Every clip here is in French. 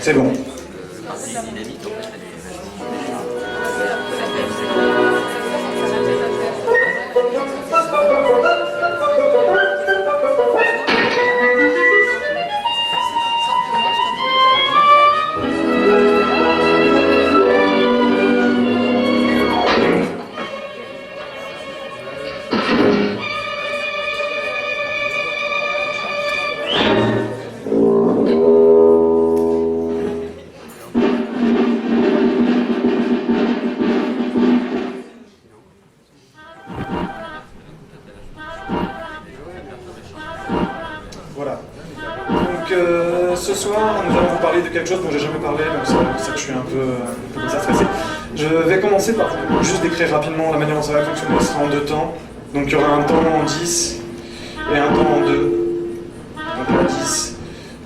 C'est bon. Voilà. Donc ce soir, nous allons vous parler de quelque chose dont j'ai jamais parlé, donc c'est pour ça que je suis un peu comme ça stressé. Je vais commencer par juste décrire rapidement la manière dont ça va fonctionner. Ce sera en deux temps. Donc il y aura un temps en 10 et un temps en 2. Donc là 10,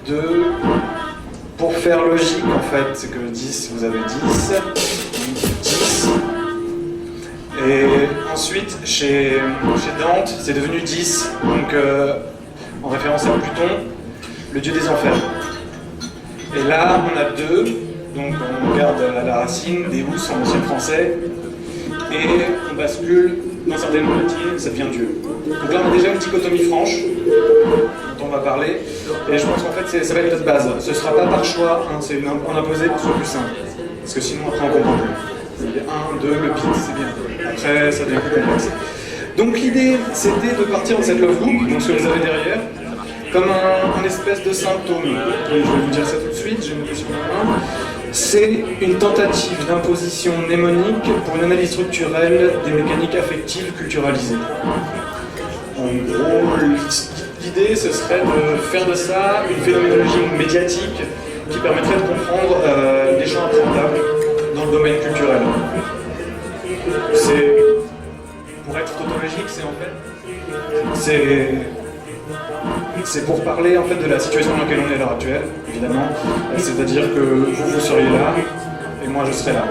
2. Pour faire logique en fait, c'est que 10, vous avez 10, 10. Et ensuite, chez Dante, c'est devenu 10, donc en référence à Pluton, le dieu des enfers. Et là, on a 2, donc on garde la racine, Deus en ancien français, et on bascule dans certaines moitiés, ça devient Dieu. Donc là, on a déjà une dichotomie franche, dont on va parler, et je pense qu'en fait, ça va être notre base. Ce ne sera pas par choix, hein, c'est en imposé pour ce plus simple, parce que sinon, après, on comprend plus. 1, 2, le beat, c'est bien. Après, ça devient plus complexe. Donc l'idée, c'était de partir de cette love loop, donc ce que vous avez derrière, comme un espèce de symptôme. Et je vais vous dire ça tout de suite, j'ai une question en main. C'est une tentative d'imposition mnémonique pour une analyse structurelle des mécaniques affectives culturalisées. En gros, l'idée, ce serait de faire de ça une phénoménologie médiatique qui permettrait de comprendre des champs appréhendables dans le domaine culturel. C'est, pour être tautologique, c'est pour parler en fait de la situation dans laquelle on est à l'heure actuelle, évidemment. C'est-à-dire que vous seriez là et moi je serais là.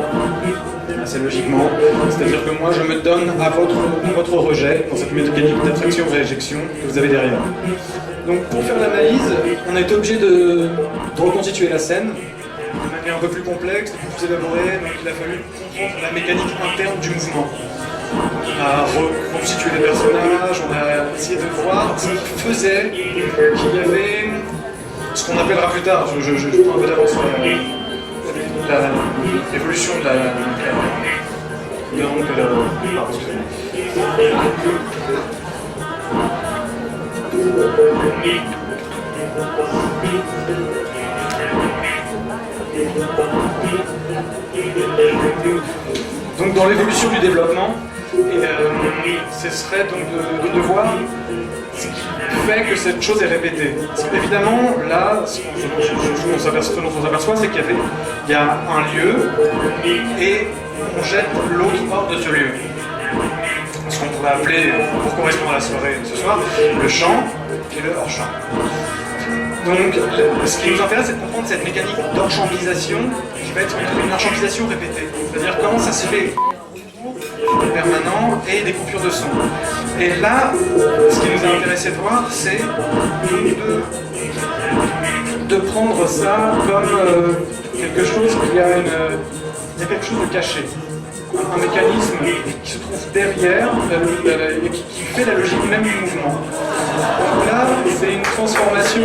Assez logiquement. C'est-à-dire que moi je me donne à votre rejet dans cette mécanique d'attraction-réjection que vous avez derrière. Donc pour faire l'analyse, on a été obligé de reconstituer la scène de manière un peu plus complexe, plus élaborée, donc il a fallu comprendre la mécanique interne du mouvement. On a reconstitué les personnages, on a essayé de voir ce qui faisait qu'il y avait ce qu'on appellera plus tard, je prends un peu d'avance sur l'évolution de la donc dans l'évolution du développement, ce serait donc de voir ce qui fait que cette chose est répétée. Parce qu'évidemment, là, ce dont on s'aperçoit, c'est qu'il y a un lieu et on jette l'eau qui part de ce lieu. Ce qu'on pourrait appeler, pour correspondre à la soirée ce soir, le champ et le hors-champ. Donc, ce qui nous intéresse, c'est de comprendre cette mécanique d'enchampisation qui va être une enchampisation répétée. C'est-à-dire comment ça se fait permanent et des coupures de son. Et là, ce qui nous a intéressé de voir, c'est de prendre ça comme quelque chose qui a quelque chose de caché. Un mécanisme qui se trouve derrière et qui fait la logique même du mouvement. Donc là, c'est une transformation,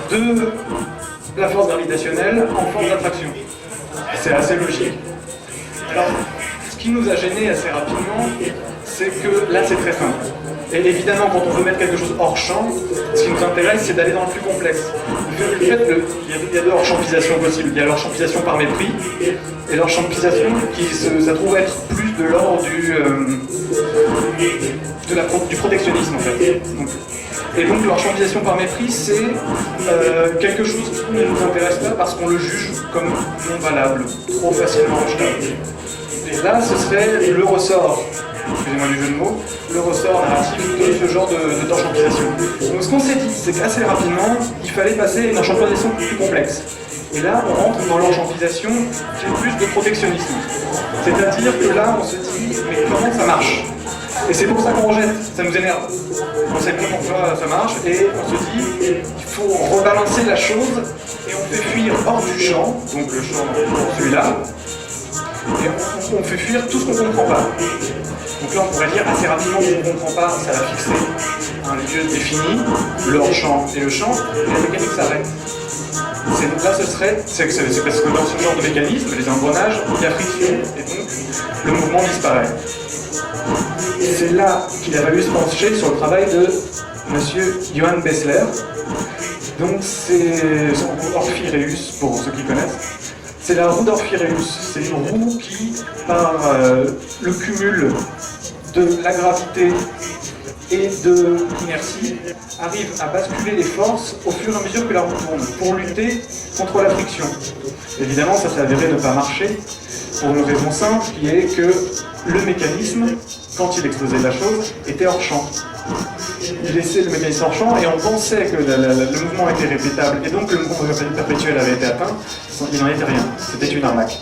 disons, de la force gravitationnelle en force d'attraction. C'est assez logique. Alors, ce qui nous a gêné assez rapidement, c'est que là, c'est très simple. Et évidemment, quand on veut mettre quelque chose hors champ, ce qui nous intéresse, c'est d'aller dans le plus complexe. Il y a deux hors-champisations possibles. Il y a l'hors-champisation par mépris, et l'hors-champisation qui ça trouve être plus de l'ordre du protectionnisme, en fait. Et donc, l'hors-champisation par mépris, c'est quelque chose qui ne nous intéresse pas parce qu'on le juge comme non valable, trop facilement rejetable. Et là, ce serait le ressort, excusez-moi du jeu de mots, le ressort narratif de ce genre d'enchampisation. Donc ce qu'on s'est dit, c'est qu'assez rapidement, il fallait passer à une enchampisation plus complexe. Et là, on rentre dans l'enchampisation qui est plus de protectionnisme. C'est-à-dire que là, on se dit, mais comment ça marche? Et c'est pour ça qu'on rejette, ça nous énerve. On sait pas pourquoi ça marche et on se dit il faut rebalancer la chose et on fait fuir hors du champ, donc le champ celui-là, et on fait fuir tout ce qu'on ne comprend pas. Donc là on pourrait dire assez rapidement qu'on ne comprend pas, ça va fixer un lieu défini, le hors-champ et le champ, et la mécanique s'arrête. Là ce serait, c'est parce que dans ce genre de mécanisme, les engrenages, il y a friction et donc le mouvement disparaît. C'est là qu'il a fallu se pencher sur le travail de monsieur Johann Bessler. Donc c'est son Orphireus, pour ceux qui connaissent. C'est la roue d'Orphireus. C'est une roue qui, par le cumul de la gravité et de l'inertie, arrive à basculer les forces au fur et à mesure que la roue tourne, pour lutter contre la friction. Évidemment, ça s'est avéré ne pas marcher, pour une raison simple, qui est que le mécanisme, quand il exposait la chose, était hors champ. Il laissait le mécanisme hors champ et on pensait que le mouvement était répétable et donc le mouvement perpétuel avait été atteint. Il n'en était rien, c'était une arnaque.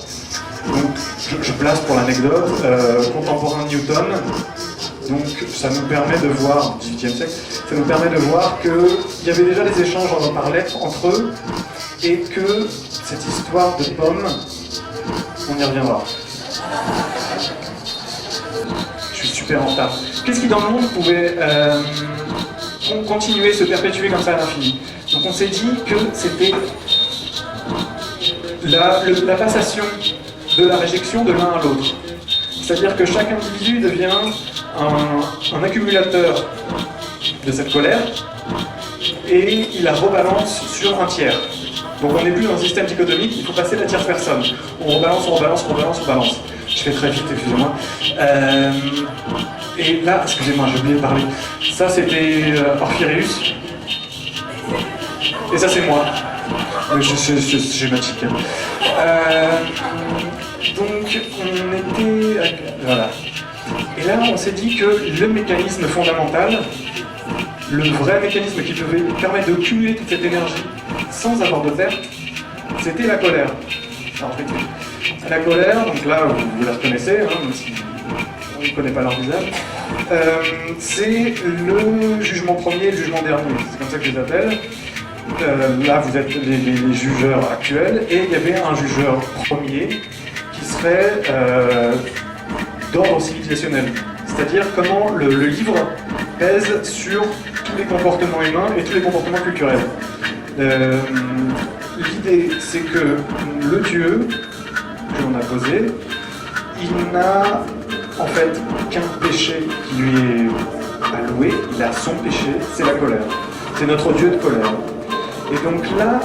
Donc je place pour l'anecdote contemporain de Newton. Donc ça nous permet de voir, 18e siècle, ça nous permet de voir qu'il y avait déjà des échanges par lettres entre eux et que cette histoire de pommes, on y reviendra. Je suis super en retard. Qu'est-ce qui dans le monde pouvait continuer, se perpétuer comme ça à l'infini? Donc on s'est dit que c'était la passation de la réjection de l'un à l'autre. C'est-à-dire que chaque individu devient un accumulateur de cette colère et il la rebalance sur un tiers. Donc on n'est plus dans un système dichotomique, il faut passer la tierce personne. On rebalance, on rebalance, on rebalance, on balance. Je fais très vite, excusez-moi. Et là, excusez-moi, j'ai oublié de parler. Ça c'était Orphireus. Et ça c'est moi. C'est schématique. Donc on était... Voilà. Et là on s'est dit que le mécanisme fondamental, le vrai mécanisme qui devait permettre de cumuler toute cette énergie sans avoir de perte, c'était la colère. Alors, la colère, donc là vous la reconnaissez, hein, même si on ne connaît pas leur visage, c'est le jugement premier et le jugement dernier, c'est comme ça que je les appelle. Là vous êtes les jugeurs actuels et il y avait un jugeur premier qui serait d'ordre civilisationnel, c'est-à-dire comment le livre pèse sur tous les comportements humains et tous les comportements culturels. L'idée, c'est que le Dieu que l'on a posé, il n'a en fait qu'un péché qui lui est alloué, il a son péché, c'est la colère. C'est notre Dieu de colère. Et donc là,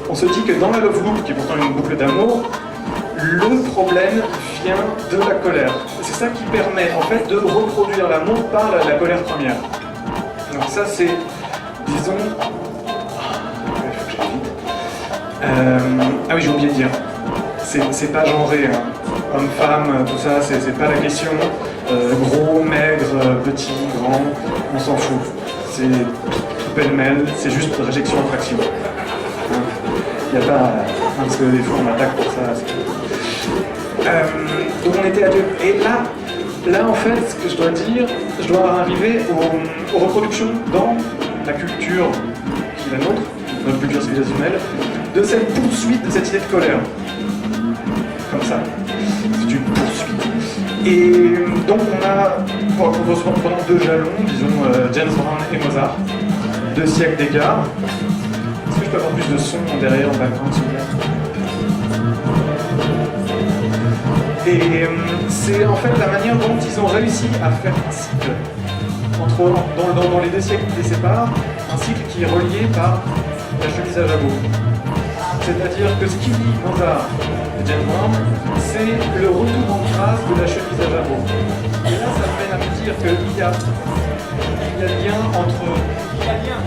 on se dit que dans la love loop, qui est pourtant une boucle d'amour, le problème vient de la colère. C'est ça qui permet en fait de reproduire l'amour par la colère première. Donc ça c'est, disons... Ah oui, j'ai oublié de dire. C'est pas genré, hein. Homme-femme, tout ça, c'est pas la question. Gros, maigre, petit, grand, on s'en fout. C'est tout pêle-mêle, c'est juste réjection-attraction. Il n'y a pas... Hein, parce que des fois on attaque pour ça. Donc on était à deux. Et là en fait, ce que je dois dire, je dois arriver aux reproductions dans la culture qui est la nôtre, notre culture civilisationnelle, de cette poursuite, de cette idée de colère. Comme ça. C'est une poursuite. Et donc on a, pendant deux jalons, disons James Brown et Mozart, 2 siècles d'écart. Est-ce que je peux avoir plus de son derrière en background, s'il vous plaît? Et c'est en fait la manière dont ils ont réussi à faire un cycle dans les 2 siècles qui les séparent, un cycle qui est relié par la chemise à jabot. C'est-à-dire que ce qu'il dit Mozart et James Brown, c'est le retour en grâce de la chemise à jabot. Et là, ça mène à me dire qu'il y a lien entre... Il y a lien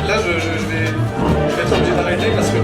là, je vais être obligé d'arrêter parce que...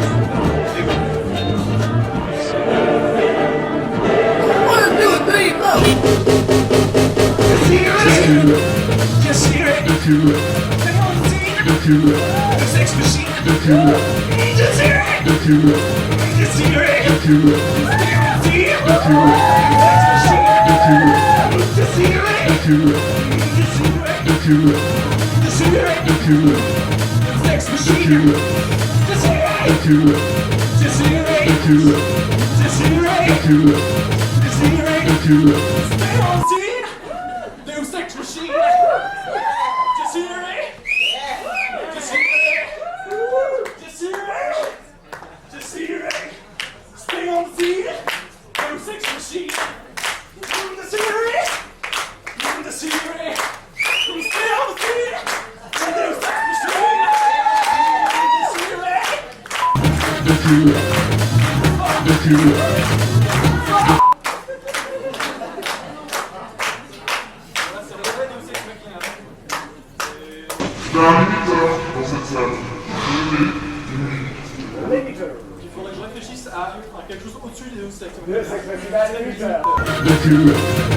Il faudrait que je réfléchisse à quelque chose au-dessus des Deus Ex. Document.